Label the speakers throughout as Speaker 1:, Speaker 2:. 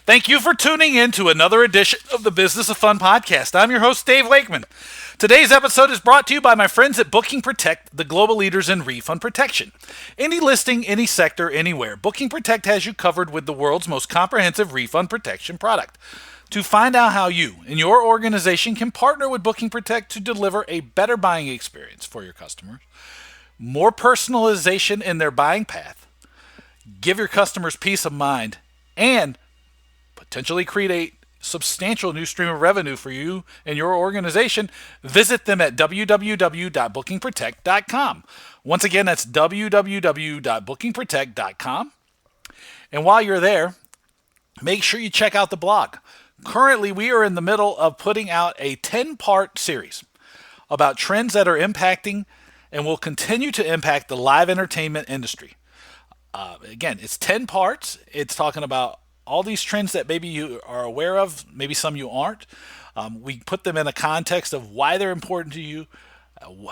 Speaker 1: Thank you for tuning in to another edition of the Business of Fun podcast. I'm your host, Dave Wakeman. Today's episode is brought to you by my friends at Booking Protect, the global leaders in refund protection. Any listing, any sector, anywhere, Booking Protect has you covered with the world's most comprehensive refund protection product. To find out how you and your organization can partner with Booking Protect to deliver a better buying experience for your customers, more personalization in their buying path, give your customers peace of mind, and potentially create a substantial new stream of revenue for you and your organization, visit them at www.bookingprotect.com. Once again, that's www.bookingprotect.com. And while you're there, make sure you check out the blog. Currently, we are in the middle of putting out a 10-part series about trends that are impacting and will continue to impact the live entertainment industry. Again, it's 10 parts. It's talking about all these trends that maybe you are aware of, maybe some you aren't. We put them in a context of why they're important to you,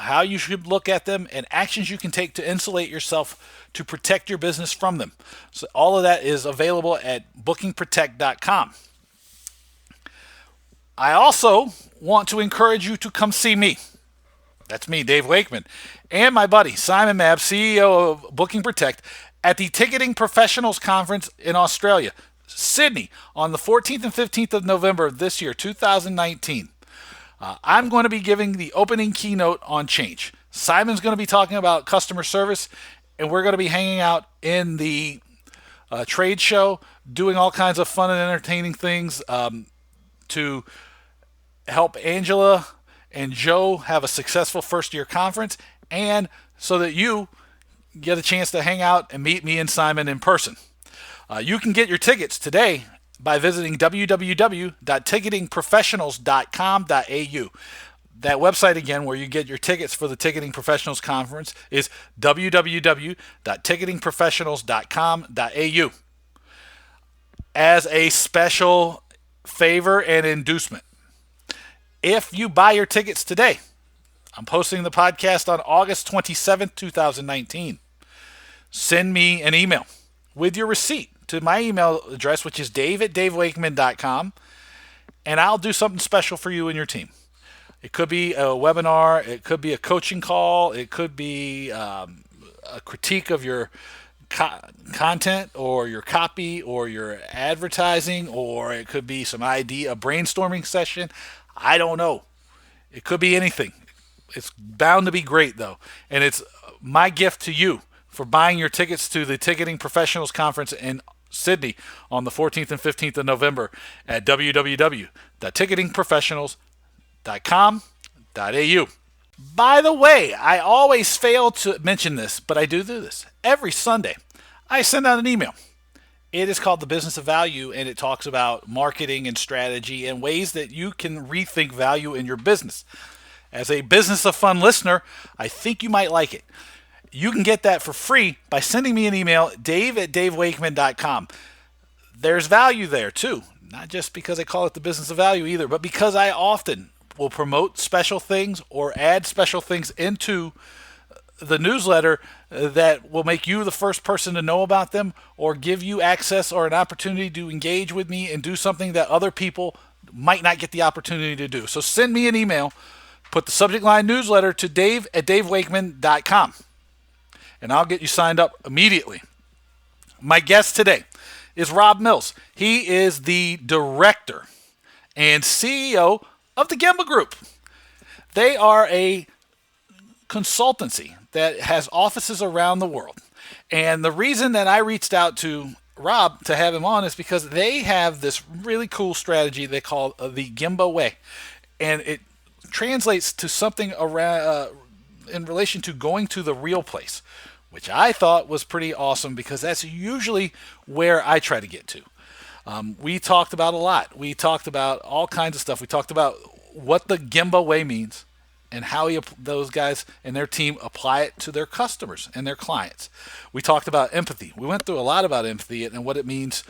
Speaker 1: how you should look at them, and actions you can take to insulate yourself to protect your business from them. So all of that is available at bookingprotect.com. I also want to encourage you to come see me. That's me, Dave Wakeman, and my buddy, Simon Mabb, CEO of Booking Protect, at the Ticketing Professionals Conference in Australia, Sydney, on the 14th and 15th of November of this year, 2019. I'm going to be giving the opening keynote on change. Simon's going to be talking about customer service, and we're going to be hanging out in the trade show, doing all kinds of fun and entertaining things to help Angela and Joe have a successful first-year conference, and so that you get a chance to hang out and meet me and Simon in person. You can get your tickets today by visiting www.ticketingprofessionals.com.au. That website again where you get your tickets for the Ticketing Professionals Conference is www.ticketingprofessionals.com.au. As a special favor and inducement, if you buy your tickets today, I'm posting the podcast on August 27th, 2019. Send me an email with your receipt to my email address, which is dave@davewakeman.com, and I'll do something special for you and your team. It could be a webinar, it could be a coaching call, it could be a critique of your content or your copy or your advertising, or it could be some idea, a brainstorming session. I don't know. It could be anything. It's bound to be great, though. And it's my gift to you for buying your tickets to the Ticketing Professionals Conference in Sydney on the 14th and 15th of November at www.ticketingprofessionals.com.au. By the way, I always fail to mention this, but I do this. Every Sunday, I send out an email. It is called The Business of Value, and it talks about marketing and strategy and ways that you can rethink value in your business. As a Business of Fun listener, I think you might like it. You can get that for free by sending me an email, dave@davewakeman.com. There's value there, too. Not just because I call it the Business of Value either, but because I often will promote special things or add special things into the newsletter that will make you the first person to know about them, or give you access or an opportunity to engage with me and do something that other people might not get the opportunity to do. So send me an email, put the subject line newsletter to dave@davewakeman.com, and I'll get you signed up immediately. My guest today is Rob Mills. He is the director and CEO of the Gemba Group. They are a consultancy that has offices around the world. And the reason that I reached out to Rob to have him on is because they have this really cool strategy they call the Gemba Way. And it translates to something around in relation to going to the real place, which I thought was pretty awesome because that's usually where I try to get to. We talked about a lot. We talked about all kinds of stuff. We talked about what the Gemba Way means and how those guys and their team apply it to their customers and their clients. We talked about empathy. We went through a lot about empathy and what it means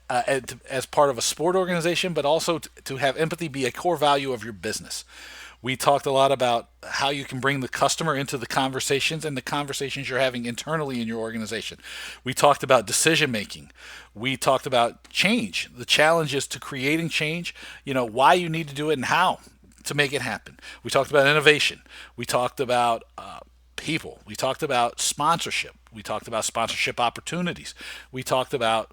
Speaker 1: as part of a sport organization, but also to have empathy be a core value of your business. We talked a lot about how you can bring the customer into the conversations and the conversations you're having internally in your organization. We talked about decision making. We talked about change, the challenges to creating change, why you need to do it and how to make it happen. We talked about innovation. We talked about people. We talked about sponsorship. We talked about sponsorship opportunities. We talked about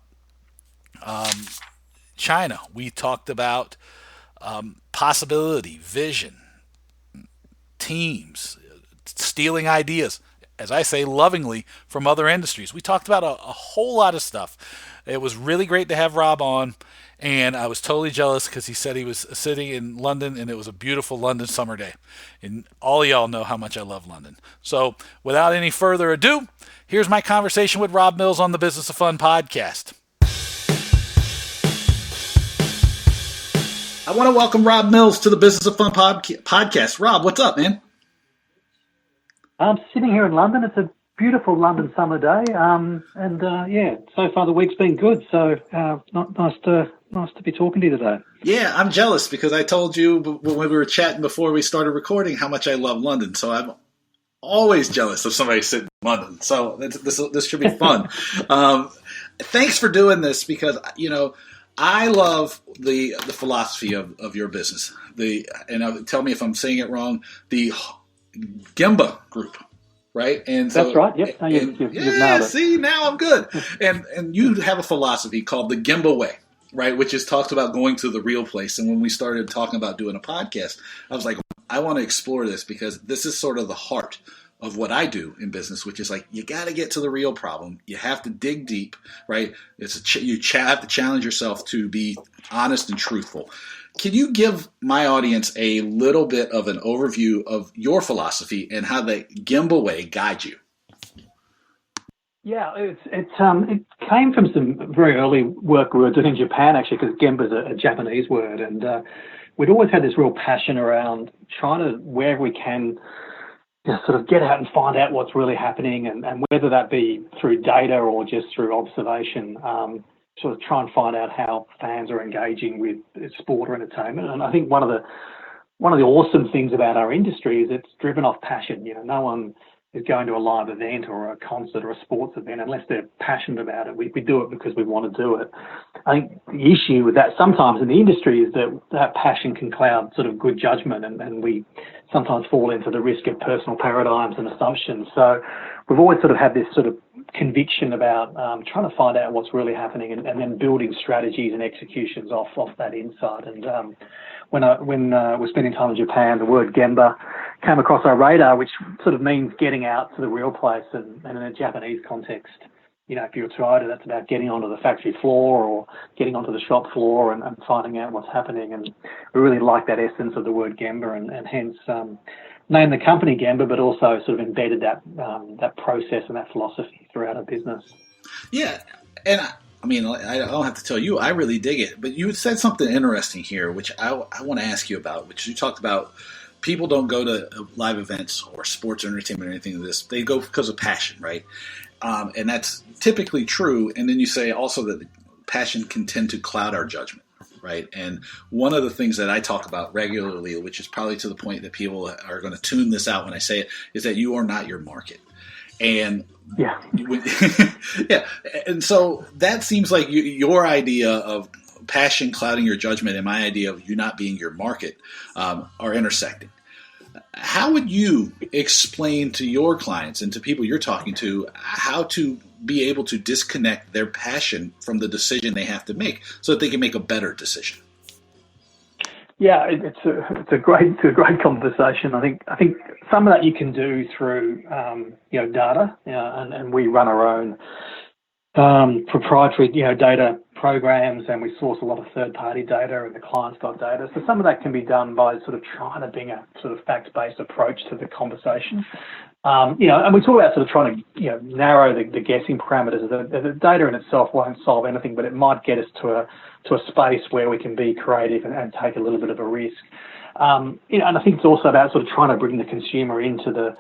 Speaker 1: China. We talked about possibility, vision, teams, stealing ideas, as I say lovingly, from other industries. We talked about a whole lot of stuff. It was really great to have Rob on, and I was totally jealous because he said he was sitting in London, and it was a beautiful London summer day. And all of y'all know how much I love London. So without any further ado, here's my conversation with Rob Mills on the Business of Fun podcast. I want to welcome Rob Mills to the Business of Fun podcast. Rob, what's up, man?
Speaker 2: I'm sitting here in London. It's a beautiful London summer day, so far the week's been good. So nice to be talking to you today.
Speaker 1: Yeah, I'm jealous because I told you when we were chatting before we started recording how much I love London. So I'm always jealous of somebody sitting in London. So this should be fun. Thanks for doing this because I love the philosophy of your business. Tell me if I'm saying it wrong. The Gemba Group, right? And so,
Speaker 2: that's right. Yep. You've nailed it.
Speaker 1: See, now I'm good. And you have a philosophy called the Gemba Way, right? Which is talks about going to the real place. And when we started talking about doing a podcast, I was like, I want to explore this because this is sort of the heart of what I do in business, which is like you got to get to the real problem. You have to dig deep, right? You have to challenge yourself to be honest and truthful. Can you give my audience a little bit of an overview of your philosophy and how the Gemba Way guides you?
Speaker 2: Yeah, it came from some very early work we were doing in Japan, actually, because Gemba is a Japanese word, and we'd always had this real passion around trying to, wherever we can, sort of get out and find out what's really happening, and whether that be through data or just through observation, sort of try and find out how fans are engaging with sport or entertainment. And I think one of the awesome things about our industry is it's driven off passion. No one is going to a live event or a concert or a sports event unless they're passionate about it. We do it because we want to do it. I think the issue with that sometimes in the industry is that passion can cloud sort of good judgment, and we sometimes fall into the risk of personal paradigms and assumptions. So we've always sort of had this sort of conviction about trying to find out what's really happening and then building strategies and executions off that insight. And when we're spending time in Japan, the word Gemba came across our radar, which sort of means getting out to the real place. And in a Japanese context, if you're a rider, that's about getting onto the factory floor or getting onto the shop floor and finding out what's happening. And we really like that essence of the word Gemba, and hence named the company Gemba, but also sort of embedded that process and that philosophy throughout our business.
Speaker 1: Yeah, and I don't have to tell you, I really dig it. But you said something interesting here, which I want to ask you about, which you talked about. People don't go to live events or sports or entertainment or anything like this. They go because of passion, right? And that's typically true. And then you say also that passion can tend to cloud our judgment. Right. And one of the things that I talk about regularly, which is probably to the point that people are going to tune this out when I say it, is that you are not your market. And
Speaker 2: yeah.
Speaker 1: Yeah. And so that seems like your idea of passion clouding your judgment and my idea of you not being your market are intersecting. How would you explain to your clients and to people you're talking to how to be able to disconnect their passion from the decision they have to make so that they can make a better decision?
Speaker 2: Yeah, it's a great conversation. I think some of that you can do through data, and we run our own proprietary data programs, and we source a lot of third-party data, and the client's got data. So some of that can be done by sort of trying to bring a sort of fact-based approach to the conversation. And we talk about sort of trying to narrow the guessing parameters. The data in itself won't solve anything, but it might get us to a space where we can be creative and take a little bit of a risk. And I think it's also about sort of trying to bring the consumer into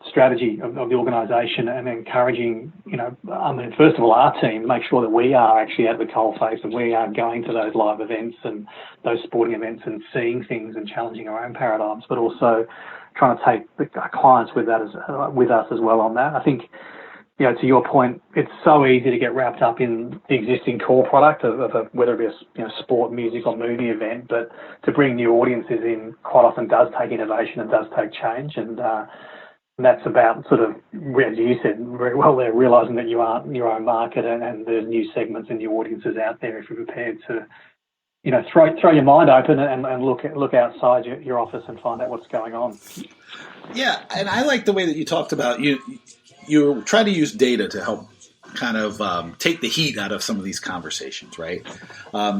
Speaker 2: strategy of the organisation and encouraging, first of all, our team, make sure that we are actually at the coalface and we are going to those live events and those sporting events and seeing things and challenging our own paradigms, but also trying to take our clients with us as well on that. I think, to your point, it's so easy to get wrapped up in the existing core product of whether it be a sport, music or movie event, but to bring new audiences in quite often does take innovation and does take change. And that's about sort of, as you said very well there, realising that you aren't your own market and there's new segments and new audiences out there if you're prepared to, throw your mind open and look outside your office and find out what's going on.
Speaker 1: Yeah, and I like the way that you talked about you try to use data to help kind of take the heat out of some of these conversations, right?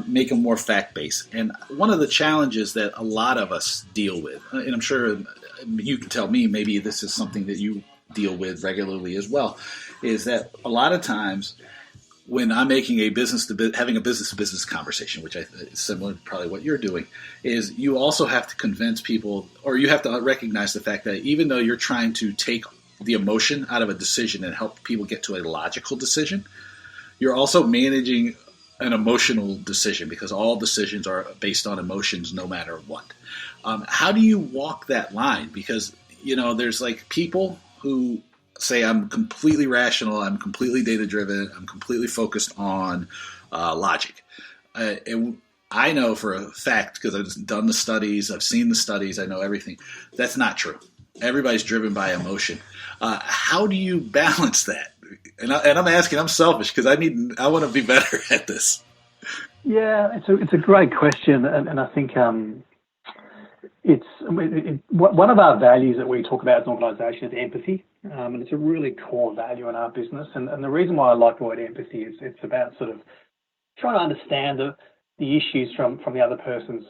Speaker 1: Make them more fact-based. And one of the challenges that a lot of us deal with, and I'm sure you can tell me, maybe this is something that you deal with regularly as well, is that a lot of times when I'm making having a business-to-business conversation, which is similar to probably what you're doing, is you also have to convince people, or you have to recognize the fact that even though you're trying to take the emotion out of a decision and help people get to a logical decision, you're also managing an emotional decision because all decisions are based on emotions no matter what. How do you walk that line? Because, there's like people who say, I'm completely rational, I'm completely data-driven, I'm completely focused on logic. And I know for a fact, because I've done the studies, I've seen the studies, I know everything. That's not true. Everybody's driven by emotion. How do you balance that? And I'm asking, I'm selfish because I want to be better at this.
Speaker 2: Yeah, it's a great question, and I think one of our values that we talk about as an organisation is empathy, and it's a really core value in our business. And the reason why I like the word empathy is it's about sort of trying to understand the issues from the other person's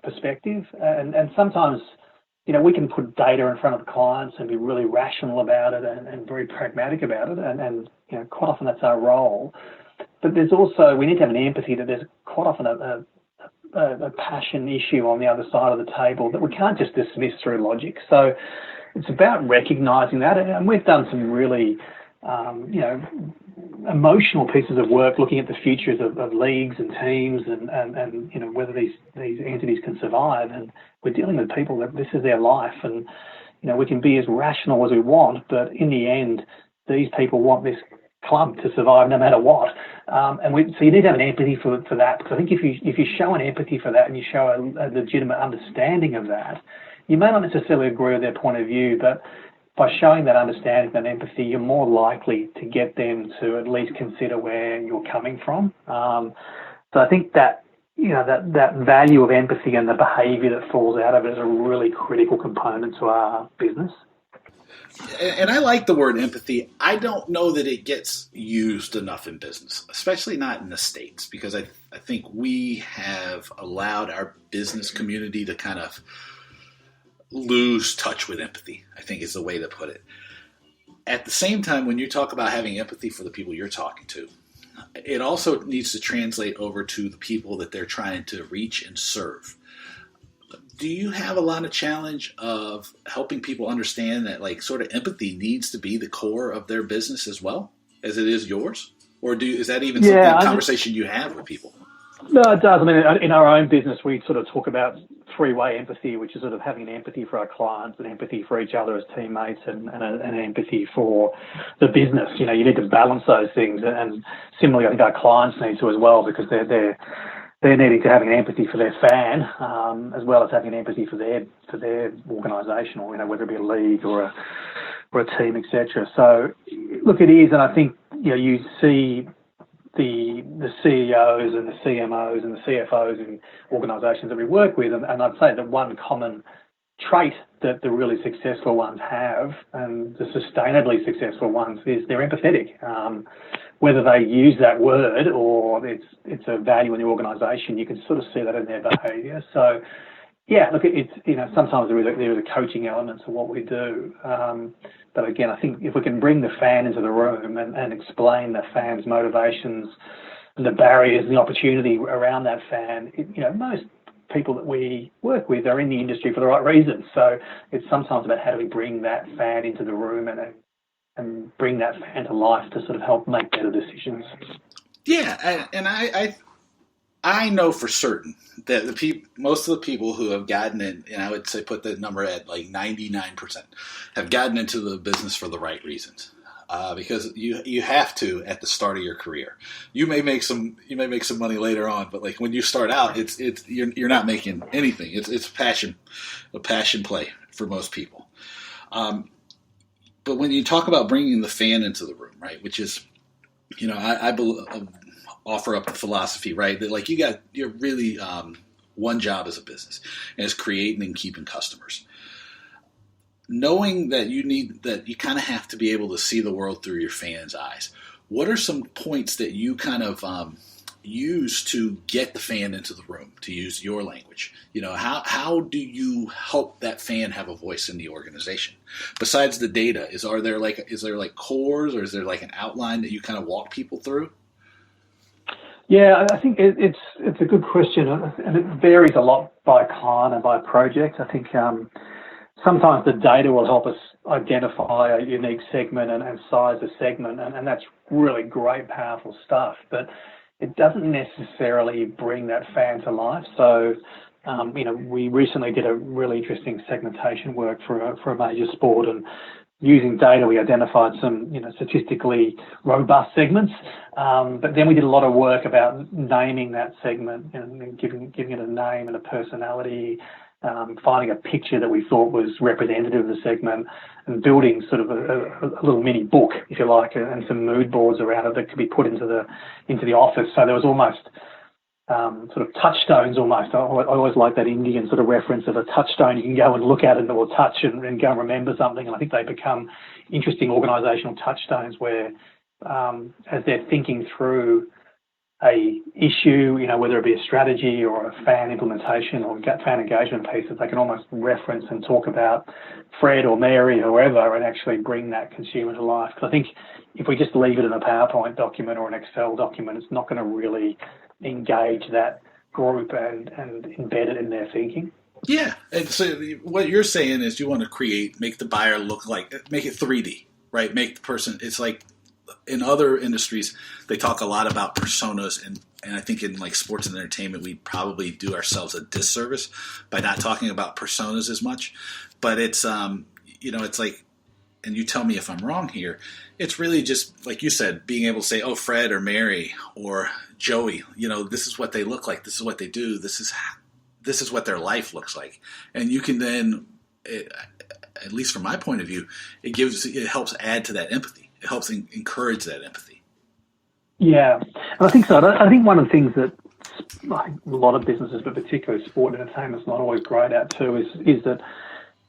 Speaker 2: perspective, and sometimes, we can put data in front of the clients and be really rational about it and very pragmatic about it, and quite often that's our role. But there's also, we need to have an empathy that there's quite often a passion issue on the other side of the table that we can't just dismiss through logic. So it's about recognising that, and we've done some really, emotional pieces of work looking at the futures of leagues and teams and whether these entities can survive. And we're dealing with people that this is their life, and we can be as rational as we want, but in the end, these people want this club to survive no matter what. So you need to have an empathy for that, because I think if you show an empathy for that and you show a legitimate understanding of that, you may not necessarily agree with their point of view, but by showing that understanding and empathy, you're more likely to get them to at least consider where you're coming from. So I think that that value of empathy and the behaviour that falls out of it is a really critical component to our business.
Speaker 1: And I like the word empathy. I don't know that it gets used enough in business, especially not in the States, because I think we have allowed our business community to kind of lose touch with empathy, I think is the way to put it. At the same time, when you talk about having empathy for the people you're talking to, it also needs to translate over to the people that they're trying to reach and serve. Do you have a lot of challenge of helping people understand that sort of empathy needs to be the core of their business as well as it is yours? Or is that even conversation you have with people?
Speaker 2: No, it does. I mean, in our own business, we sort of talk about three-way empathy, which is sort of having an empathy for our clients, an empathy for each other as teammates, and an empathy for the business. You need to balance those things. And similarly, I think our clients need to as well, because they're needing to have an empathy for their fan, as well as having an empathy for their organisation, or whether it be a league or a team, etc. So, look, it is, and I think you see the CEOs and the CMOs and the CFOs in organisations that we work with, and I'd say that one common trait that the really successful ones have, and the sustainably successful ones, is they're empathetic. Whether they use that word or it's a value in the organisation, you can sort of see that in their behaviour. So, yeah, look, it's sometimes there is a coaching element to what we do. But again, I think if we can bring the fan into the room and explain the fan's motivations and the barriers and the opportunity around that fan, most people that we work with are in the industry for the right reasons. So it's sometimes about how do we bring that fan into the room and bring that fan to life to sort of help make better decisions.
Speaker 1: Yeah, and I know for certain that most of the people who have gotten in, and I would say put the number at like 99%, have gotten into the business for the right reasons. Because you have to at the start of your career. You may make some money later on, but like when you start out, you're not making anything. It's a passion play for most people. But when you talk about bringing the fan into the room, right, which is, I offer up the philosophy, right, that like you're really one job as a business, and it's creating and keeping customers. Knowing that you kind of have to be able to see the world through your fans' eyes. What are some points that you kind of use to get the fan into the room, to use your language? How do you help that fan have a voice in the organization? Besides the data, is there like cores, or is there like an outline that you kind of walk people through?
Speaker 2: Yeah, I think it's a good question, and it varies a lot by client and by project. I think sometimes the data will help us identify a unique segment and size a segment, and that's really great, powerful stuff. But it doesn't necessarily bring that fan to life. So, we recently did a really interesting segmentation work for a major sport, and using data, we identified some, statistically robust segments. But then we did a lot of work about naming that segment and giving it a name and a personality. Finding a picture that we thought was representative of the segment, and building sort of a little mini book, if you like, and some mood boards around it that could be put into the office. So there was almost sort of touchstones almost. I always like that Indian sort of reference of a touchstone. You can go and look at it and it will touch and go and remember something. And I think they become interesting organisational touchstones where as they're thinking through a issue, whether it be a strategy or a fan implementation or fan engagement piece, that they can almost reference and talk about Fred or Mary, whoever, and actually bring that consumer to life. Because I think if we just leave it in a PowerPoint document or an Excel document, it's not going to really engage that group and embed it in their thinking.
Speaker 1: Yeah, and so what you're saying is you want to make the buyer make it 3D, right? Make the person, it's like, in other industries, they talk a lot about personas, and I think in like sports and entertainment, we probably do ourselves a disservice by not talking about personas as much. But it's, it's like, and you tell me if I'm wrong here, it's really just, like you said, being able to say, oh, Fred or Mary or Joey, this is what they look like, this is what they do, this is what their life looks like. And you can then, at least from my point of view, it helps add to that empathy. It helps encourage that empathy. Yeah,
Speaker 2: and I think so. I think one of the things that a lot of businesses, but particularly sport and entertainment, is not always great at too,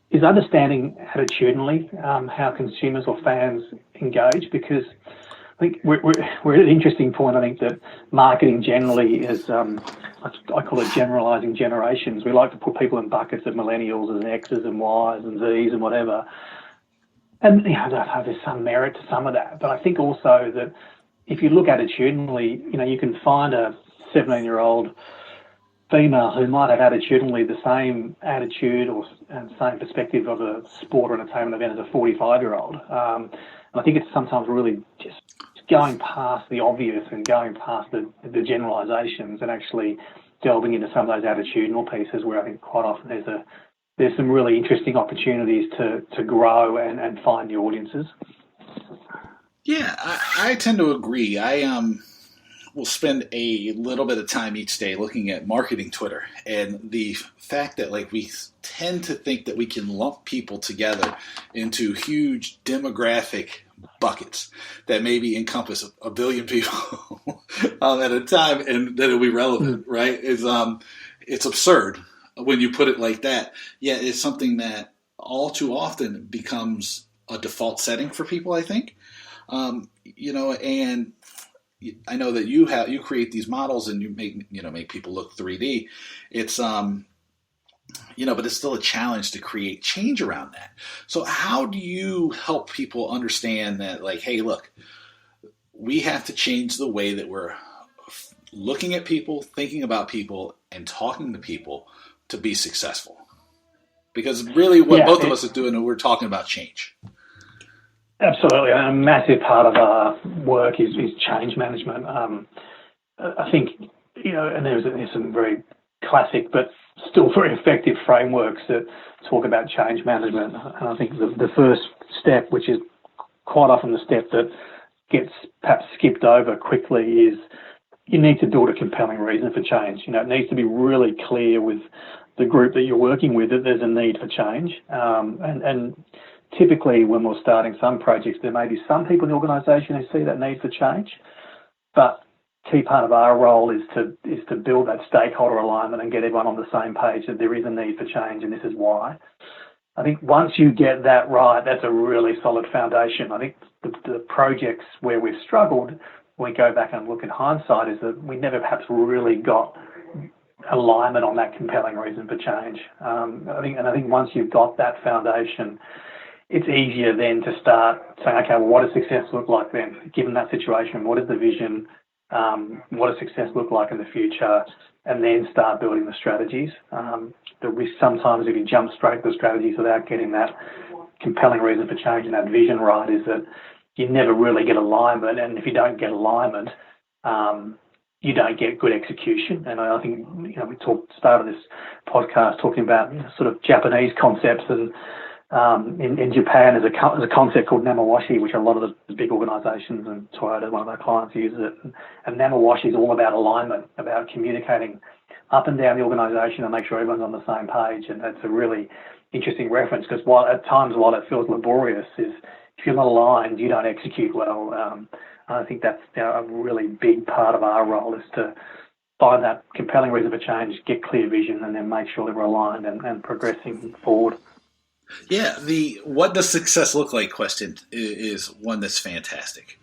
Speaker 2: is understanding attitudinally how consumers or fans engage. Because I think we're at an interesting point. I think that marketing generally is, I call it generalising generations. We like to put people in buckets of millennials and X's and Y's and Z's and whatever. And there's some merit to some of that, but I think also that if you look attitudinally, you can find a 17-year-old female who might have attitudinally the same attitude and same perspective of a sport or entertainment event as a 45-year-old. And I think it's sometimes really just going past the obvious and going past the generalisations and actually delving into some of those attitudinal pieces where I think quite often there's some really interesting opportunities to grow and find the audiences.
Speaker 1: Yeah, I tend to agree. I will spend a little bit of time each day looking at marketing Twitter, and the fact that like we tend to think that we can lump people together into huge demographic buckets that maybe encompass a billion people at a time, and that it'll be relevant, right? It's absurd when you put it like that. Yeah, it's something that all too often becomes a default setting for people, I think. And I know that you create these models and you make people look 3D. It's but it's still a challenge to create change around that. So how do you help people understand that, like, hey, look, we have to change the way that we're looking at people, thinking about people, and talking to people to be successful. Because really what both of us are doing, we're talking about change.
Speaker 2: Absolutely. A massive part of our work is change management. I think, and there's some very classic but still very effective frameworks that talk about change management. And I think the first step, which is quite often the step that gets perhaps skipped over quickly, is you need to build a compelling reason for change. It needs to be really clear with the group that you're working with that there's a need for change. And typically when we're starting some projects, there may be some people in the organisation who see that need for change, but key part of our role is to build that stakeholder alignment and get everyone on the same page that there is a need for change and this is why. I think once you get that right, that's a really solid foundation. I think the projects where we've struggled, when we go back and look in hindsight, is that we never perhaps really got alignment on that compelling reason for change. I think once you've got that foundation, it's easier then to start saying, okay, well, what does success look like then? Given that situation, what is the vision? What does success look like in the future? And then start building the strategies. The risk sometimes, if you jump straight to the strategies without getting that compelling reason for change and that vision right, is that you never really get alignment. And if you don't get alignment, you don't get good execution. And I think we started this podcast talking about sort of Japanese concepts, and in Japan there's a concept called namawashi, which a lot of the big organisations, and Toyota, one of our clients, uses it. And namawashi is all about alignment, about communicating up and down the organisation and make sure everyone's on the same page. And that's a really interesting reference, because while it feels laborious, is if you're not aligned, you don't execute well. I think that's a really big part of our role, is to find that compelling reason for change, get clear vision, and then make sure that we're aligned and progressing forward.
Speaker 1: Yeah, the what does success look like question is one that's fantastic.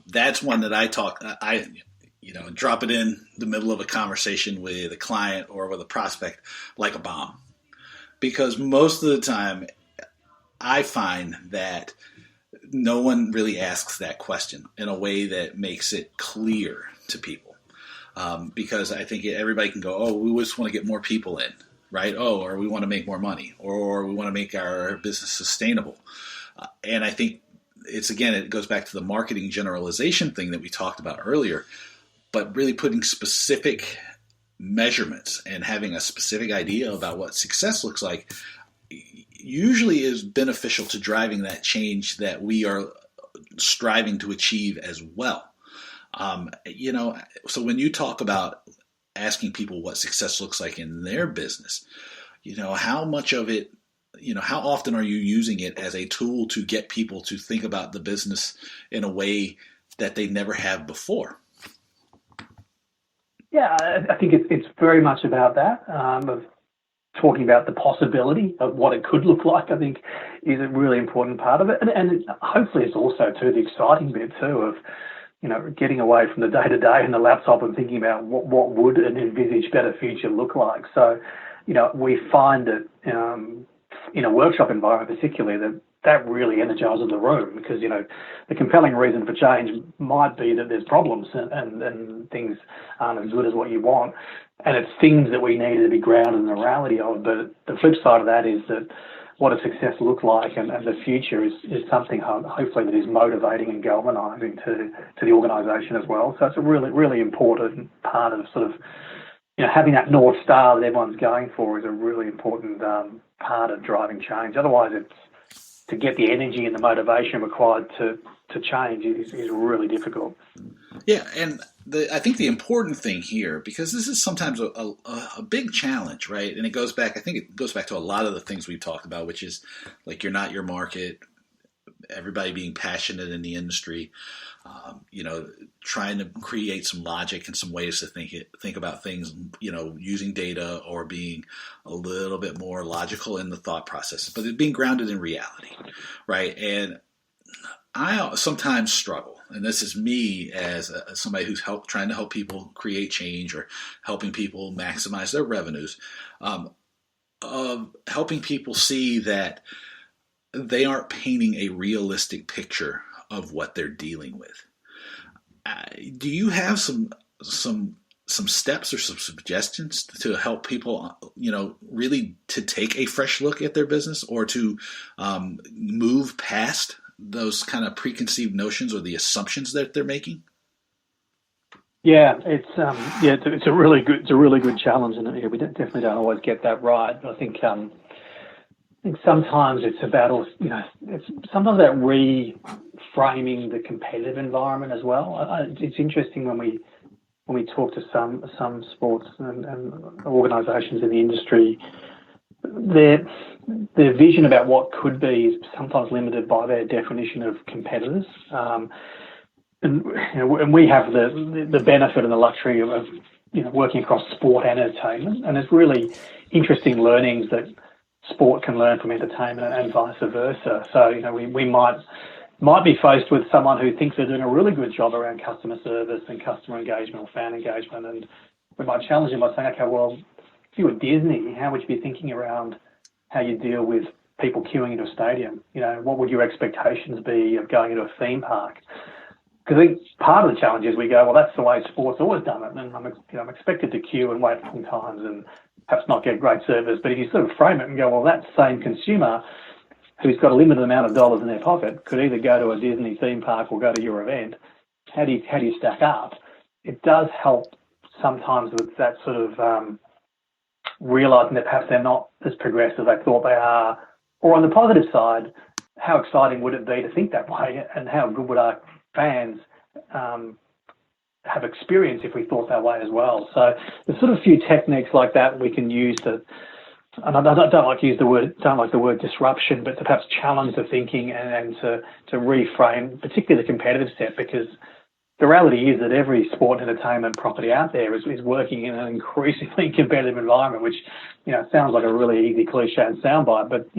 Speaker 1: That's one that I drop it in the middle of a conversation with a client or with a prospect like a bomb. Because most of the time I find that no one really asks that question in a way that makes it clear to people. Because I think everybody can go, oh, we just want to get more people in. Right? Oh, or we want to make more money, or we want to make our business sustainable. And I think it goes back to the marketing generalization thing that we talked about earlier, but really putting specific measurements and having a specific idea about what success looks like usually is beneficial to driving that change that we are striving to achieve as well. So when you talk about asking people what success looks like in their business, how much of it, how often are you using it as a tool to get people to think about the business in a way that they never have before?
Speaker 2: Yeah, I think it's very much about that, of talking about the possibility of what it could look like, I think is a really important part of it. And hopefully it's also too the exciting bit too of, getting away from the day-to-day and the laptop and thinking about what would an envisaged better future look like. So, we find that in a workshop environment particularly, that really energizes the room, because, the compelling reason for change might be that there's problems and things aren't as good as what you want. And it's things that we need to be grounded in the reality of. But the flip side of that is that what does success look like, and the future is something hopefully that is motivating and galvanising to the organisation as well. So it's a really, really important part of sort of, having that North Star that everyone's going for is a really important part of driving change. Otherwise, it's to get the energy and the motivation required to change is really difficult.
Speaker 1: Yeah, and I think the important thing here, because this is sometimes a big challenge, right? And it goes back to a lot of the things we've talked about, which is like you're not your market, everybody being passionate in the industry, trying to create some logic and some ways to think about things, using data or being a little bit more logical in the thought process, but it being grounded in reality, right? And I sometimes struggle, and this is me as somebody who's trying to help people create change or helping people maximize their revenues, of helping people see that they aren't painting a realistic picture of what they're dealing with. Do you have some some steps or some suggestions to help people, really to take a fresh look at their business or to move past those kind of preconceived notions or the assumptions that they're making?
Speaker 2: Yeah, it's a really good challenge, and we definitely don't always get that right. But I think sometimes it's about it's sometimes about reframing the competitive environment as well. It's interesting when we talk to some sports and organisations in the industry, their vision about what could be is sometimes limited by their definition of competitors. And we have the benefit and the luxury of working across sport and entertainment, and it's really interesting learnings that sport can learn from entertainment and vice versa. So we might be faced with someone who thinks they're doing a really good job around customer service and customer engagement or fan engagement, and we might challenge them by saying, okay, well, if you were Disney, how would you be thinking around how you deal with people queuing into a stadium? What would your expectations be of going into a theme park? Because I think part of the challenge is we go, well, that's the way sport's always done it, and I'm expected to queue and wait long times and perhaps not get great service. But if you sort of frame it and go, well, that same consumer who's got a limited amount of dollars in their pocket could either go to a Disney theme park or go to your event, how do you stack up? It does help sometimes with that sort of realising that perhaps they're not as progressive as they thought they are. Or on the positive side, how exciting would it be to think that way, and how good would our fans have experience if we thought that way as well? So there's sort of a few techniques like that we can use to, and I don't like the word disruption, but to perhaps challenge the thinking and to reframe, particularly the competitive set, because the reality is that every sport and entertainment property out there is working in an increasingly competitive environment, which sounds like a really easy cliche and soundbite, but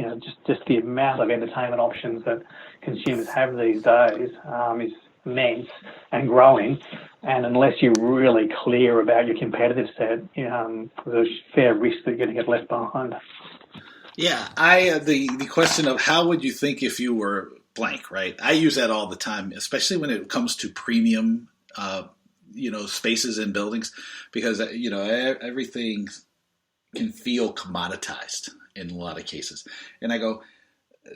Speaker 2: just the amount of entertainment options that consumers have these days is immense and growing. And unless you're really clear about your competitive set, there's a fair risk that you're going to get left behind.
Speaker 1: Yeah, the question of how would you think if you were blank, right? I use that all the time, especially when it comes to premium, spaces and buildings, because everything can feel commoditized in a lot of cases. And I go,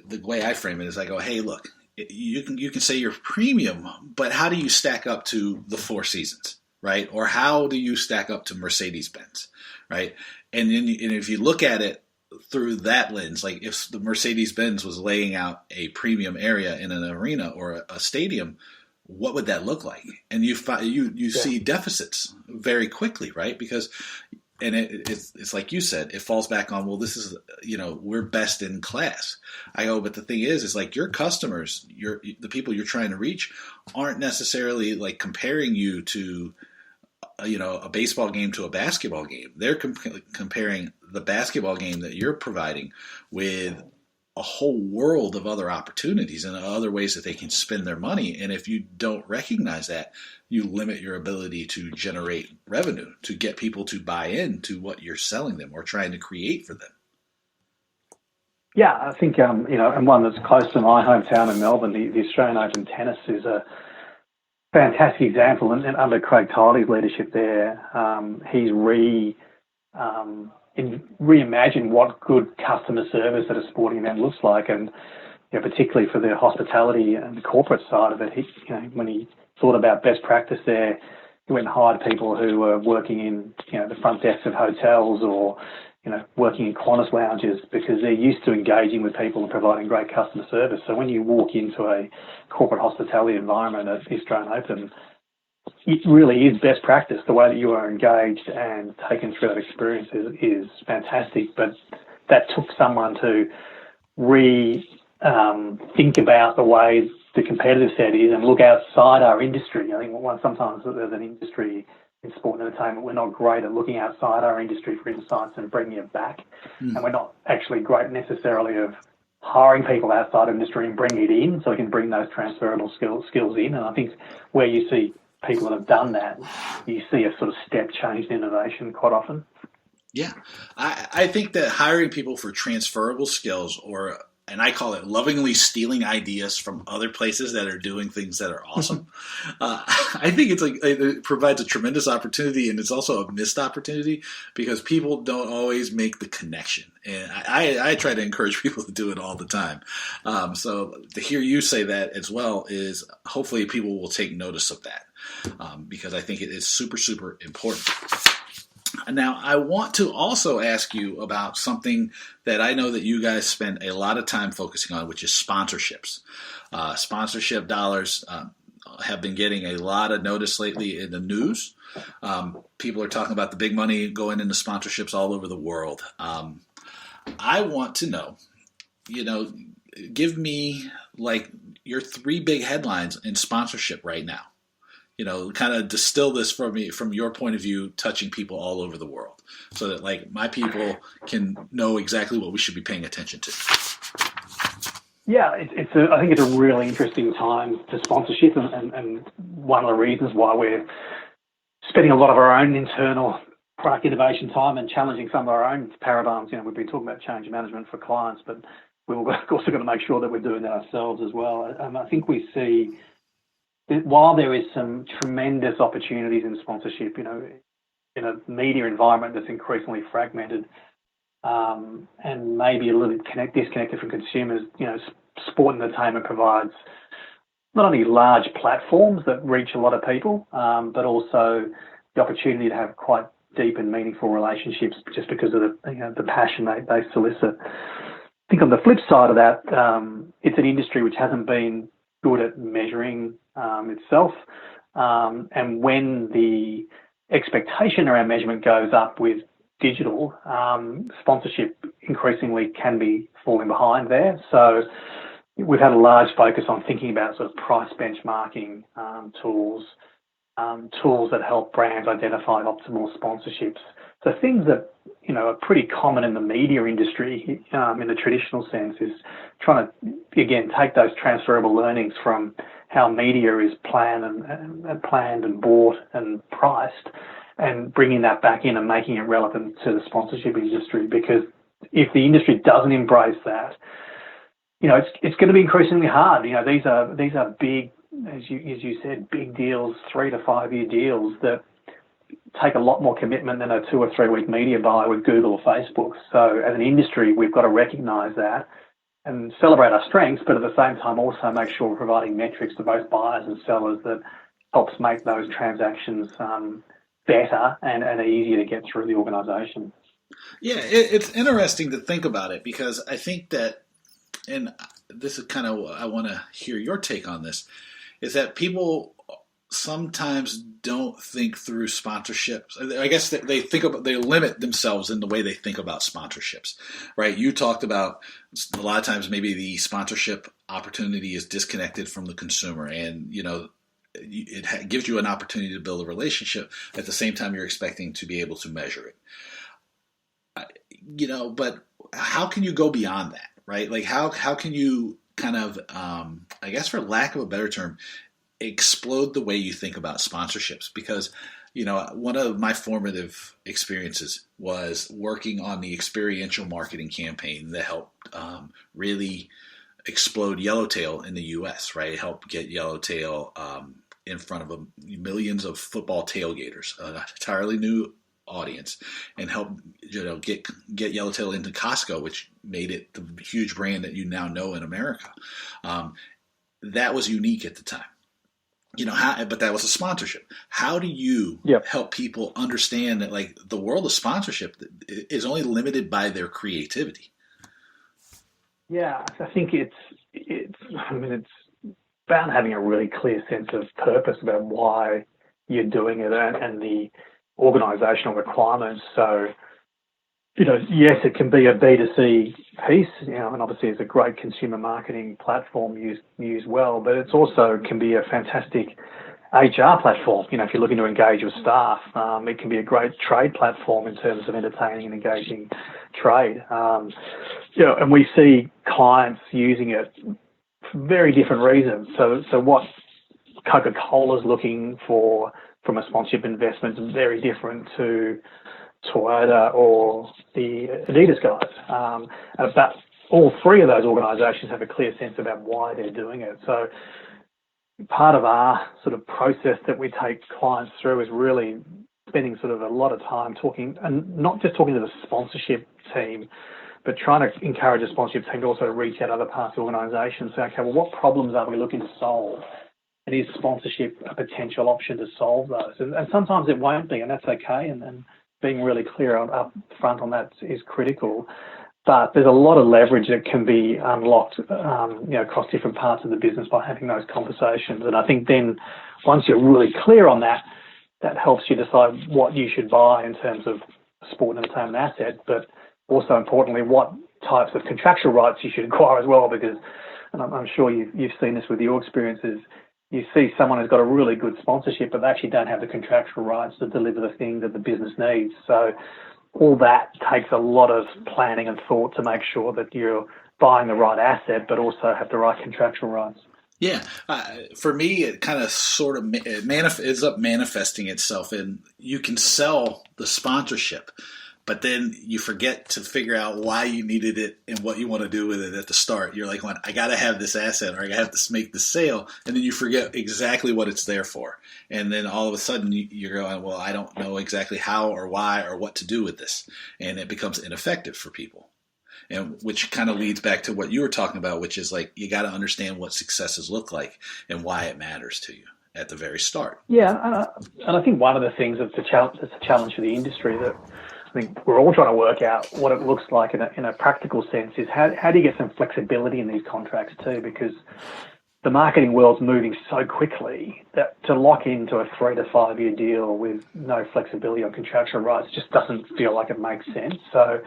Speaker 1: the way I frame it is, I go, hey, look, you can say you're premium, but how do you stack up to the Four Seasons, right? Or how do you stack up to Mercedes-Benz, right? And if you look at it through that lens, like if the Mercedes-Benz was laying out a premium area in an arena or a stadium, what would that look like? And you see deficits very quickly, right? Because it's like you said, it falls back on, well, this is, we're best in class. I go, but the thing is like your customers, the people you're trying to reach aren't necessarily like comparing you to a baseball game to a basketball game. They're comparing the basketball game that you're providing with a whole world of other opportunities and other ways that they can spend their money. And if you don't recognize that, you limit your ability to generate revenue, to get people to buy into what you're selling them or trying to create for them.
Speaker 2: Yeah, I think, and one that's close to my hometown in Melbourne, the Australian Open tennis is a fantastic example. And under Craig Tiley's leadership there, he's reimagined what good customer service at a sporting event looks like, and particularly for the hospitality and the corporate side of it. When he thought about best practice there, he went and hired people who were working in the front desk of hotels or working in Qantas lounges, because they're used to engaging with people and providing great customer service. So when you walk into a corporate hospitality environment at the Australian Open, it really is best practice. The way that you are engaged and taken through that experience is fantastic. But that took someone to think about the way the competitive set is and look outside our industry. I think sometimes there's an industry in sport and entertainment, we're not great at looking outside our industry for insights and bringing it back. And we're not actually great necessarily of hiring people outside industry and bringing it in so we can bring those transferable skills in. And I think where you see people that have done that, you see a sort of step change in innovation quite often.
Speaker 1: Yeah. I think that hiring people for transferable skills or and I call it lovingly stealing ideas from other places that are doing things that are awesome. I think it provides a tremendous opportunity, and it's also a missed opportunity because people don't always make the connection. And I try to encourage people to do it all the time. So to hear you say that as well is hopefully people will take notice of that because I think it is super, super important. Now, I want to also ask you about something that I know that you guys spend a lot of time focusing on, which is sponsorships. Sponsorship dollars have been getting a lot of notice lately in the news. People are talking about the big money going into sponsorships all over the world. I want to know, give me like your 3 big headlines in sponsorship right now. Kind of distill this for me from your point of view, touching people all over the world, so that like my people can know exactly what we should be paying attention to.
Speaker 2: Yeah, I think it's a really interesting time for sponsorship, and one of the reasons why we're spending a lot of our own internal product innovation time and challenging some of our own paradigms. We've been talking about change management for clients, but we've also got to make sure that we're doing that ourselves as well. I think we see that while there is some tremendous opportunities in sponsorship, in a media environment that's increasingly fragmented and maybe a little bit disconnected from consumers, sport and entertainment provides not only large platforms that reach a lot of people, but also the opportunity to have quite deep and meaningful relationships just because of the passion they solicit. I think on the flip side of that, it's an industry which hasn't been good at measuring itself, and when the expectation around measurement goes up with digital, sponsorship increasingly can be falling behind there. So we've had a large focus on thinking about sort of price benchmarking tools that help brands identify optimal sponsorships. So things that are pretty common in the media industry in the traditional sense is trying to again take those transferable learnings from how media is planned and bought and priced, and bringing that back in and making it relevant to the sponsorship industry. Because if the industry doesn't embrace that, it's going to be increasingly hard. These are big, as you said, big deals, 3 to 5 year deals that take a lot more commitment than a 2 or 3 week media buy with Google or Facebook. So as an industry, we've got to recognise that and celebrate our strengths, but at the same time also make sure we're providing metrics to both buyers and sellers that helps make those transactions better and easier to get through the organisation.
Speaker 1: Yeah, it's interesting to think about it because I think that, and this is kind of, I want to hear your take on this, is that people sometimes don't think through sponsorships. I guess they limit themselves in the way they think about sponsorships, right? You talked about a lot of times maybe the sponsorship opportunity is disconnected from the consumer, and it gives you an opportunity to build a relationship. At the same time, you're expecting to be able to measure it. But how can you go beyond that, right? Like how can you kind of, I guess for lack of a better term, explode the way you think about sponsorships? Because one of my formative experiences was working on the experiential marketing campaign that helped really explode Yellowtail in the U.S., right? It helped get Yellowtail in front of millions of football tailgaters, an entirely new audience, and help get Yellowtail into Costco, which made it the huge brand that you now know in America. That was unique at the time. But that was a sponsorship. How do you help people understand that like the world of sponsorship is only limited by their creativity?
Speaker 2: Yeah, I think it's about having a really clear sense of purpose about why you're doing it and the organisational requirements. So, yes, it can be a B2C piece, and obviously it's a great consumer marketing platform used well, but it's also can be a fantastic HR platform. If you're looking to engage with staff, it can be a great trade platform in terms of entertaining and engaging trade. And we see clients using it for very different reasons. So what Coca-Cola's looking for from a sponsorship investment is very different to Toyota or the Adidas guys. But all three of those organisations have a clear sense about why they're doing it. So part of our sort of process that we take clients through is really spending sort of a lot of time talking, and not just talking to the sponsorship team, but trying to encourage the sponsorship team to also reach out other parts of the organisation and say, okay, well, what problems are we looking to solve? And is sponsorship a potential option to solve those? And sometimes it won't be, and that's okay. And being really clear up front on that is critical. But there's a lot of leverage that can be unlocked, across different parts of the business by having those conversations. And I think then once you're really clear on that, that helps you decide what you should buy in terms of sport and entertainment asset, but also importantly, what types of contractual rights you should acquire as well, because, and I'm sure you've seen this with your experiences, you see someone who's got a really good sponsorship, but they actually don't have the contractual rights to deliver the thing that the business needs. So all that takes a lot of planning and thought to make sure that you're buying the right asset, but also have the right contractual rights.
Speaker 1: Yeah, for me, it kind of sort of ends up manifesting itself in you can sell the sponsorship, but then you forget to figure out why you needed it and what you want to do with it at the start. You're like, I got to have this asset or I have to make the sale, and then you forget exactly what it's there for. And then all of a sudden you're going, well, I don't know exactly how or why or what to do with this. And it becomes ineffective for people. And which kind of leads back to what you were talking about, which is like you got to understand what successes look like and why it matters to you at the very start.
Speaker 2: Yeah, and I think one of the things that's a challenge for the industry that I think we're all trying to work out what it looks like in a practical sense is how do you get some flexibility in these contracts too? Because the marketing world's moving so quickly that to lock into a 3 to 5 year deal with no flexibility on contractual rights just doesn't feel like it makes sense. So,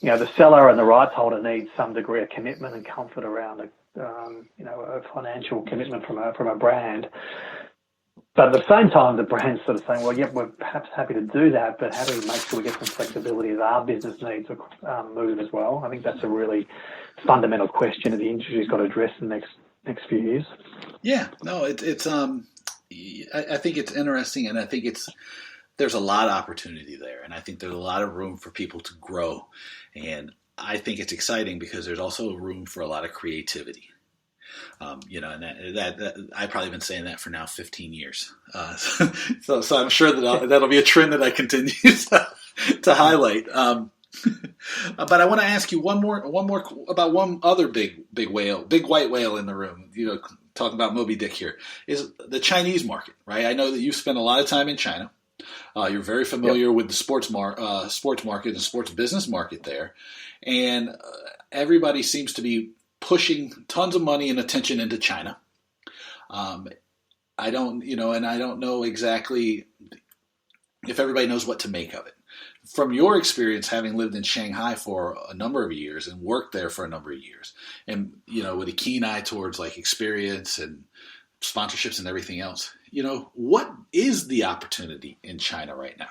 Speaker 2: the seller and the rights holder need some degree of commitment and comfort around a financial commitment from a brand. But at the same time, the brand's sort of saying, well, yeah, we're perhaps happy to do that, but how do we make sure we get some flexibility as our business needs to move as well? I think that's a really fundamental question that the industry's got to address in the next few years.
Speaker 1: Yeah, no, it's I think it's interesting, and I think there's a lot of opportunity there, and I think there's a lot of room for people to grow, and I think it's exciting because there's also room for a lot of creativity. And that I've probably been saying that for now 15 years. So I'm sure that'll be a trend that I continue to highlight. But I want to ask you one more about one other big white whale in the room. Talking about Moby Dick here is the Chinese market, right? I know that you've spent a lot of time in China. You're very familiar with the sports market and sports business market there, and everybody seems to be pushing tons of money and attention into China. I don't know exactly if everybody knows what to make of it. From your experience, having lived in Shanghai for a number of years and worked there for a number of years, and with a keen eye towards like experience and sponsorships and everything else, what is the opportunity in China right now,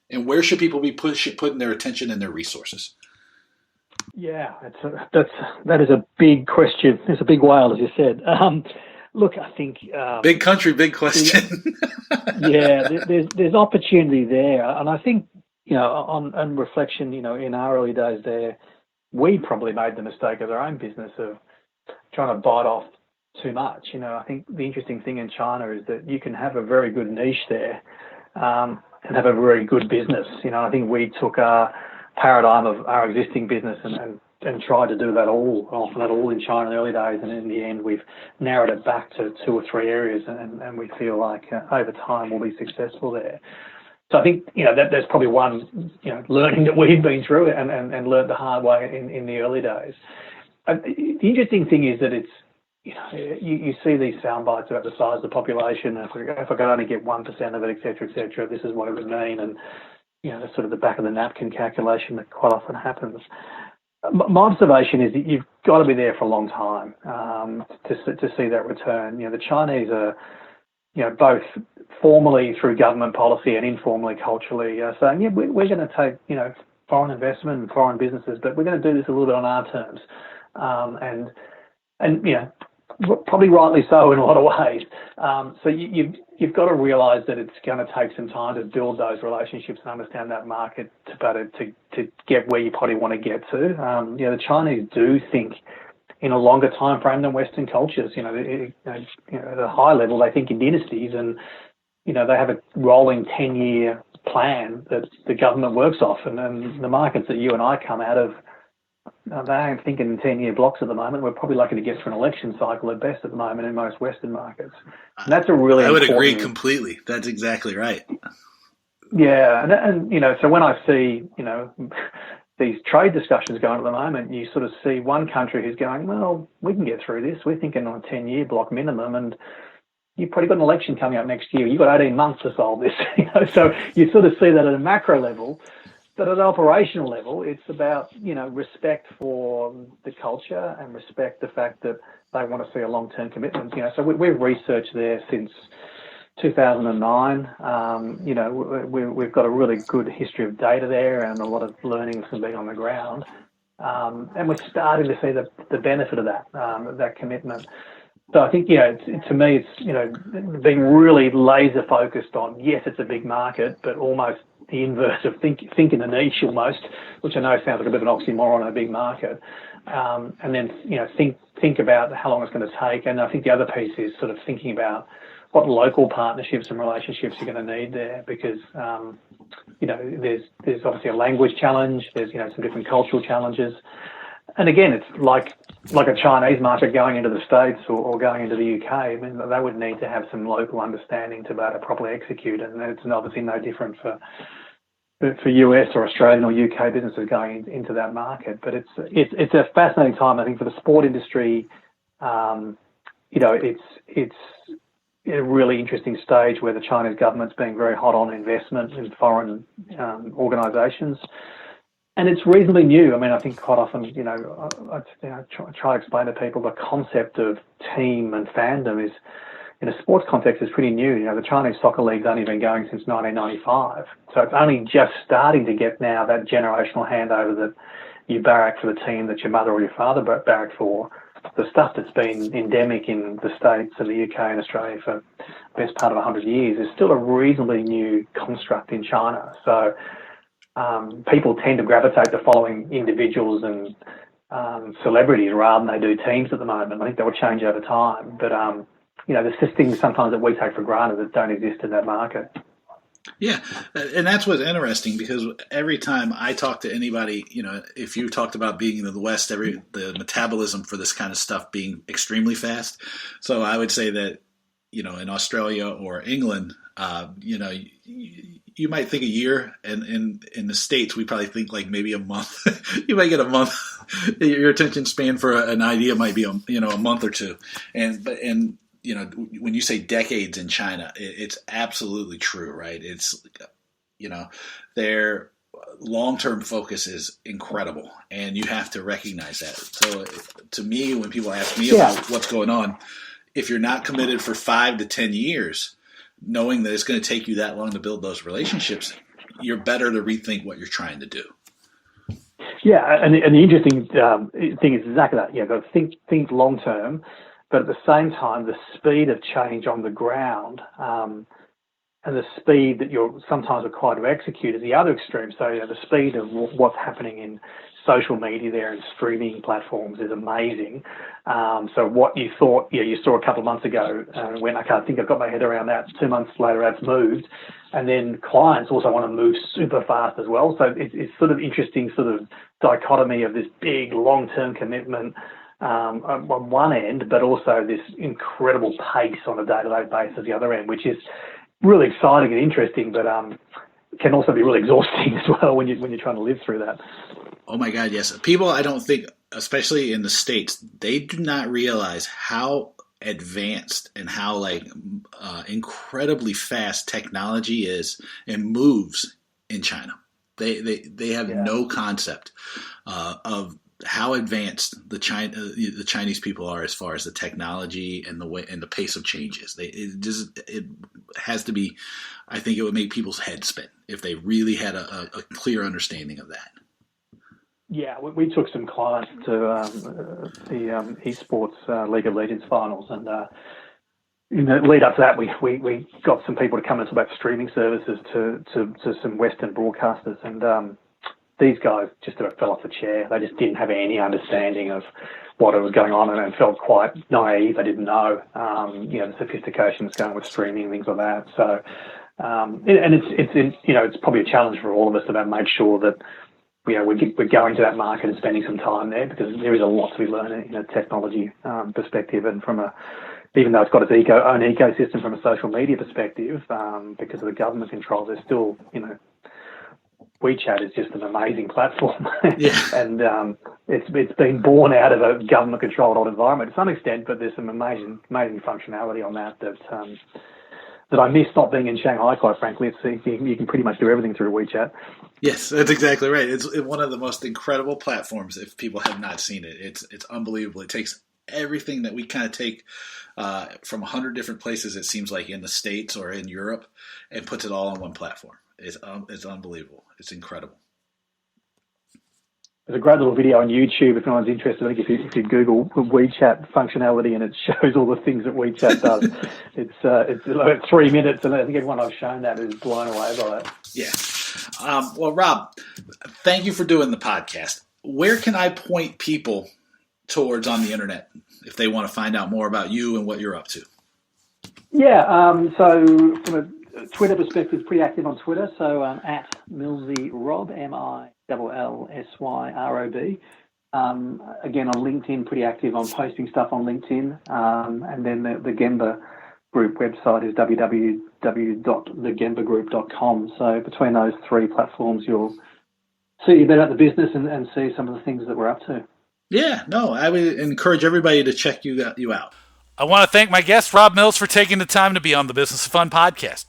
Speaker 1: and where should people be putting their attention and their resources?
Speaker 2: Yeah, that is a big question. It's a big whale, as you said. Look, I think
Speaker 1: big country, big question.
Speaker 2: there's opportunity there, and I think on reflection, in our early days there, we probably made the mistake of our own business of trying to bite off too much. I think the interesting thing in China is that you can have a very good niche there and have a very good business. I think we took our paradigm of our existing business and tried to do that all in China in the early days, and in the end we've narrowed it back to 2 or 3 areas, and we feel like over time we'll be successful there. So I think that's probably one learning that we've been through and learned the hard way in the early days. The interesting thing is that it's you see these sound bites about the size of the population. If I could only get 1% of it, et cetera, this is what it would mean, and that's sort of the back of the napkin calculation that quite often happens. My observation is that you've got to be there for a long time to see that return. The Chinese are, both formally through government policy and informally culturally saying, we're going to take, foreign investment and foreign businesses, but we're going to do this a little bit on our terms. And Probably rightly so in a lot of ways. So you've got to realise that it's going to take some time to build those relationships and understand that market to get where you probably want to get to. The Chinese do think in a longer time frame than Western cultures. At a high level, they think in dynasties, and they have a rolling 10-year plan that the government works off, and the markets that you and I come out of. They ain't thinking in 10-year blocks at the moment. We're probably lucky to get through an election cycle at best at the moment in most Western markets. And that's a really
Speaker 1: I would agree completely. That's exactly right.
Speaker 2: Yeah, and so when I see, these trade discussions going at the moment, you sort of see one country who's going, well, we can get through this. We're thinking on a 10-year block minimum, and you've probably got an election coming up next year. You've got 18 months to solve this. So you sort of see that at a macro level. But at an operational level, it's about, respect for the culture and respect the fact that they want to see a long-term commitment. So we've researched there since 2009. We've got a really good history of data there and a lot of learnings from being on the ground. And we're starting to see the benefit of that commitment. So I think, to me, it's being really laser focused on, yes, it's a big market, but almost the inverse of think in the niche almost, which I know sounds like a bit of an oxymoron in a big market. And then, think about how long it's going to take. And I think the other piece is sort of thinking about what local partnerships and relationships you're going to need there, because, there's obviously a language challenge. There's, some different cultural challenges. And again, it's like a Chinese market going into the States or going into the UK. I mean, they would need to have some local understanding to be able to properly execute, and it's obviously no different for US or Australian or UK businesses going into that market. But it's a fascinating time, I think, for the sport industry. It's a really interesting stage where the Chinese government's being very hot on investment in foreign organisations. And it's reasonably new. I mean, I think quite often, I try to explain to people the concept of team and fandom is, in a sports context, is pretty new. The Chinese soccer league's only been going since 1995. So it's only just starting to get now that generational handover that you barrack for the team that your mother or your father barracked for. The stuff that's been endemic in the States and the UK and Australia for the best part of 100 years is still a reasonably new construct in China. So people tend to gravitate to following individuals and celebrities rather than they do teams at the moment. I think that will change over time. But, there's just things sometimes that we take for granted that don't exist in that market.
Speaker 1: Yeah, and that's what's interesting, because every time I talk to anybody, if you talked about being in the West, the metabolism for this kind of stuff being extremely fast. So I would say that, in Australia or England, you might think a year, and in the States, we probably think like maybe a month. You might get a month. Your attention span for an idea might be, a month or two. And when you say decades in China, it's absolutely true, right? It's, their long-term focus is incredible, and you have to recognize that. So to me, when people ask me about what's going on, if you're not committed for 5 to 10 years, knowing that it's going to take you that long to build those relationships, you're better to rethink what you're trying to do.
Speaker 2: Yeah, and the interesting thing is exactly that. You've got to think long term, but at the same time, the speed of change on the ground and the speed that you're sometimes required to execute is the other extreme. So the speed of what's happening in social media there and streaming platforms is amazing. So what you thought, you saw a couple of months ago, when I can't think I've got my head around that, 2 months later that's moved. And then clients also want to move super fast as well. So it's sort of interesting sort of dichotomy of this big long-term commitment on one end, but also this incredible pace on a day-to-day basis at the other end, which is really exciting and interesting, but can also be really exhausting as well when you're trying to live through that.
Speaker 1: Oh my God, yes. People, I don't think, especially in the States, they do not realize how advanced and how incredibly fast technology is and moves in China. They have no concept of how advanced the Chinese people are as far as the technology and the way and the pace of changes. It has to be. I think it would make people's heads spin if they really had a clear understanding of that.
Speaker 2: Yeah, we took some clients to the esports League of Legends finals, and in the lead up to that, we got some people to come and talk about streaming services to some Western broadcasters, and these guys just sort of fell off the chair. They just didn't have any understanding of what was going on, and felt quite naive. They didn't know, the sophistication that's going with streaming and things like that. So, and it's probably a challenge for all of us to make sure that we're going to that market and spending some time there, because there is a lot to be learned in a technology perspective, and even though it's got its own ecosystem from a social media perspective, because of the government controls, there's still, WeChat is just an amazing platform.
Speaker 1: Yeah.
Speaker 2: And it's been born out of a government-controlled old environment to some extent, but there's some amazing functionality on that I miss not being in Shanghai, quite frankly. You can pretty much do everything through WeChat.
Speaker 1: Yes, that's exactly right. It's one of the most incredible platforms. If people have not seen it, it's unbelievable. It takes everything that we kind of take from 100 different places, it seems like, in the States or in Europe, and puts it all on one platform. It's unbelievable. It's incredible.
Speaker 2: There's a great little video on YouTube if anyone's interested. I think if you Google WeChat functionality, and it shows all the things that WeChat does. It's like 3 minutes, and I think everyone I've shown that is blown away by it.
Speaker 1: Yeah. Well, Rob, thank you for doing the podcast. Where can I point people towards on the internet if they want to find out more about you and what you're up to?
Speaker 2: Yeah. So from a Twitter perspective, pretty active on Twitter. So at MillsyRob, MILLSYROB. Again, on LinkedIn, pretty active on posting stuff on LinkedIn. And then the Gemba Group website is www.thegembagroup.com. So between those three platforms, you'll see a bit about the business and see some of the things that we're up to.
Speaker 1: Yeah, no, I would encourage everybody to check you out. I want to thank my guest, Rob Mills, for taking the time to be on the Business of Fun podcast.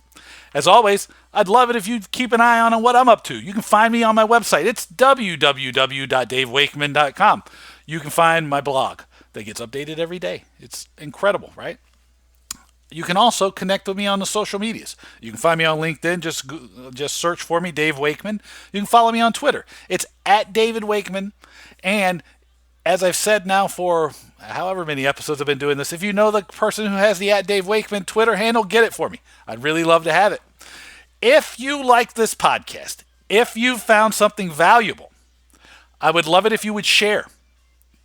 Speaker 1: As always, I'd love it if you'd keep an eye on what I'm up to. You can find me on my website. It's www.davewakeman.com. You can find my blog that gets updated every day. It's incredible, right? You can also connect with me on the social medias. You can find me on LinkedIn. Just search for me, Dave Wakeman. You can follow me on Twitter. It's at David Wakeman. And as I've said now for however many episodes I've been doing this, if you know the person who has the at Dave Wakeman Twitter handle, get it for me. I'd really love to have it. If you like this podcast, if you found something valuable, I would love it if you would share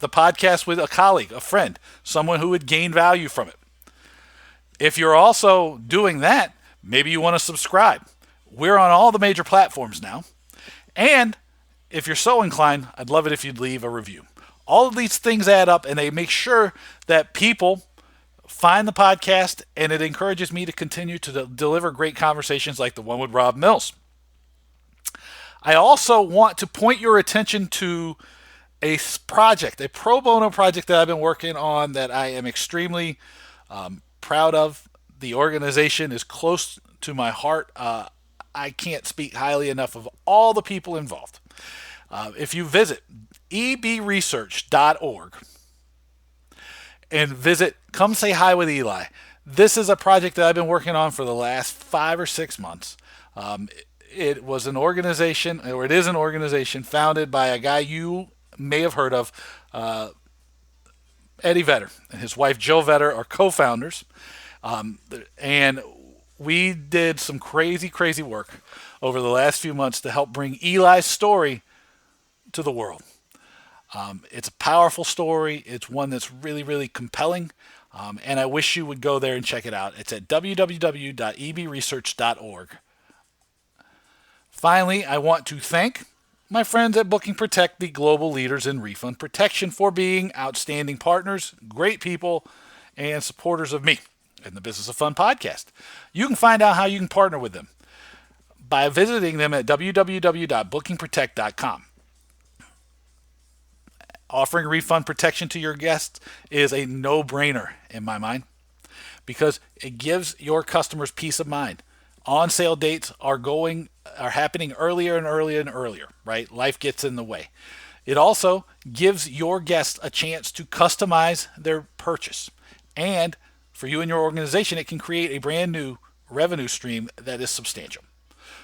Speaker 1: the podcast with a colleague, a friend, someone who would gain value from it. If you're also doing that, maybe you want to subscribe. We're on all the major platforms now. And if you're so inclined, I'd love it if you'd leave a review. All of these things add up, and they make sure that people find the podcast, and it encourages me to continue to deliver great conversations like the one with Rob Mills. I also want to point your attention to a project, a pro bono project that I've been working on that I am extremely proud of. The organization is close to my heart. I can't speak highly enough of all the people involved. If you visit ebresearch.org and visit Come Say Hi with Eli. This is a project that I've been working on for the last 5 or 6 months. It is an organization founded by a guy you may have heard of, Eddie Vedder, and his wife Jill Vedder are co-founders. And we did some crazy work over the last few months to help bring Eli's story to the world. It's a powerful story. It's one that's really compelling. And I wish you would go there and check it out. It's at www.ebresearch.org. Finally, I want to thank my friends at Booking Protect, the global leaders in refund protection, for being outstanding partners, great people, and supporters of me in the Business of Fun podcast. You can find out how you can partner with them by visiting them at www.bookingprotect.com. Offering refund protection to your guests is a no-brainer in my mind because it gives your customers peace of mind. On-sale dates are happening earlier and earlier, right? Life gets in the way. It also gives your guests a chance to customize their purchase. And for you and your organization, it can create a brand new revenue stream that is substantial.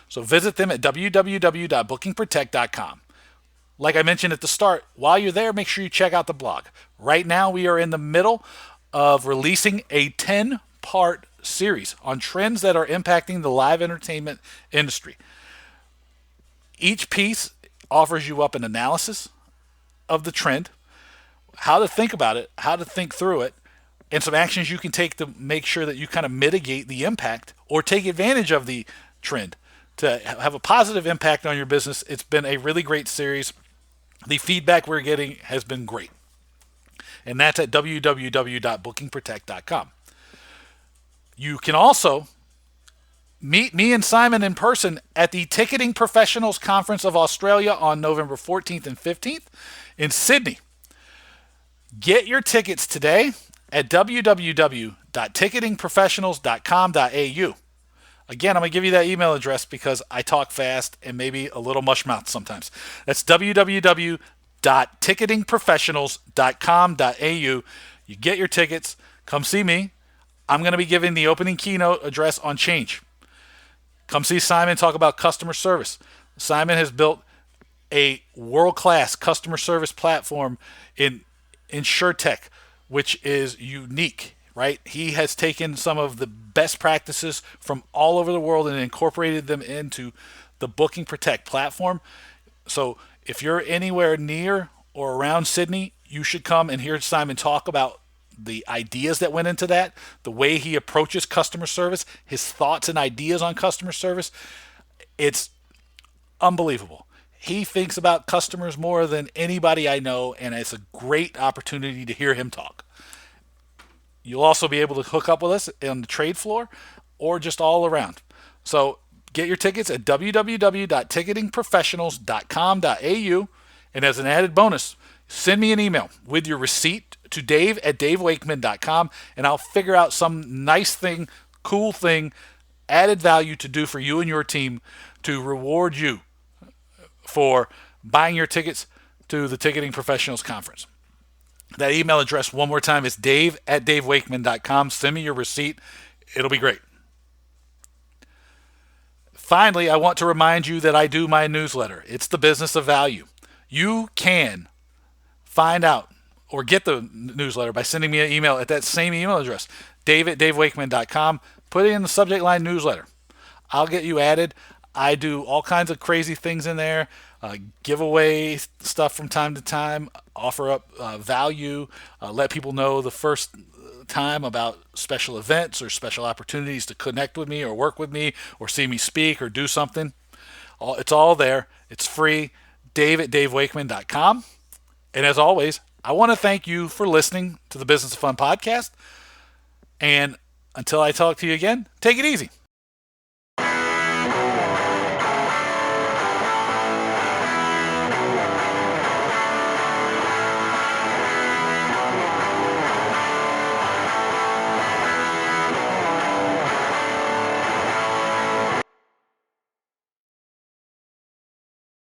Speaker 1: So visit them at www.bookingprotect.com. Like I mentioned at the start, while you're there, make sure you check out the blog. Right now, we are in the middle of releasing a 10-part series on trends that are impacting the live entertainment industry. Each piece offers you up an analysis of the trend, how to think about it, how to think through it, and some actions you can take to make sure that you kind of mitigate the impact or take advantage of the trend to have a positive impact on your business. It's been a really great series. The feedback we're getting has been great. And that's at www.bookingprotect.com. You can also meet me and Simon in person at the Ticketing Professionals Conference of Australia on November 14th and 15th in Sydney. Get your tickets today at www.ticketingprofessionals.com.au. Again, I'm going to give you that email address because I talk fast and maybe a little mushmouth sometimes. That's www.ticketingprofessionals.com.au. You get your tickets. Come see me. I'm going to be giving the opening keynote address on change. Come see Simon talk about customer service. Simon has built a world-class customer service platform in InsurTech, which is unique, right? He has taken some of the best practices from all over the world and incorporated them into the Booking Protect platform. So if you're anywhere near or around Sydney, you should come and hear Simon talk about the ideas that went into that, the way he approaches customer service, his thoughts and ideas on customer service. It's unbelievable. He thinks about customers more than anybody I know, and it's a great opportunity to hear him talk. You'll also be able to hook up with us on the trade floor or just all around. So get your tickets at www.ticketingprofessionals.com.au. And as an added bonus, send me an email with your receipt to dave@davewakeman.com, and I'll figure out some nice thing, cool thing, added value to do for you and your team to reward you for buying your tickets to the Ticketing Professionals Conference. That email address, one more time, is dave@davewakeman.com. Send me your receipt. It'll be great. Finally, I want to remind you that I do my newsletter. It's the Business of Value. You can find out or get the newsletter by sending me an email at that same email address, dave@davewakeman.com. Put it in the subject line newsletter. I'll get you added. I do all kinds of crazy things in there, give away stuff from time to time, offer up value, let people know the first time about special events or special opportunities to connect with me or work with me or see me speak or do something. It's all there. It's free. dave@davewakeman.com. And as always, I want to thank you for listening to the Business of Fun podcast. And until I talk to you again, take it easy.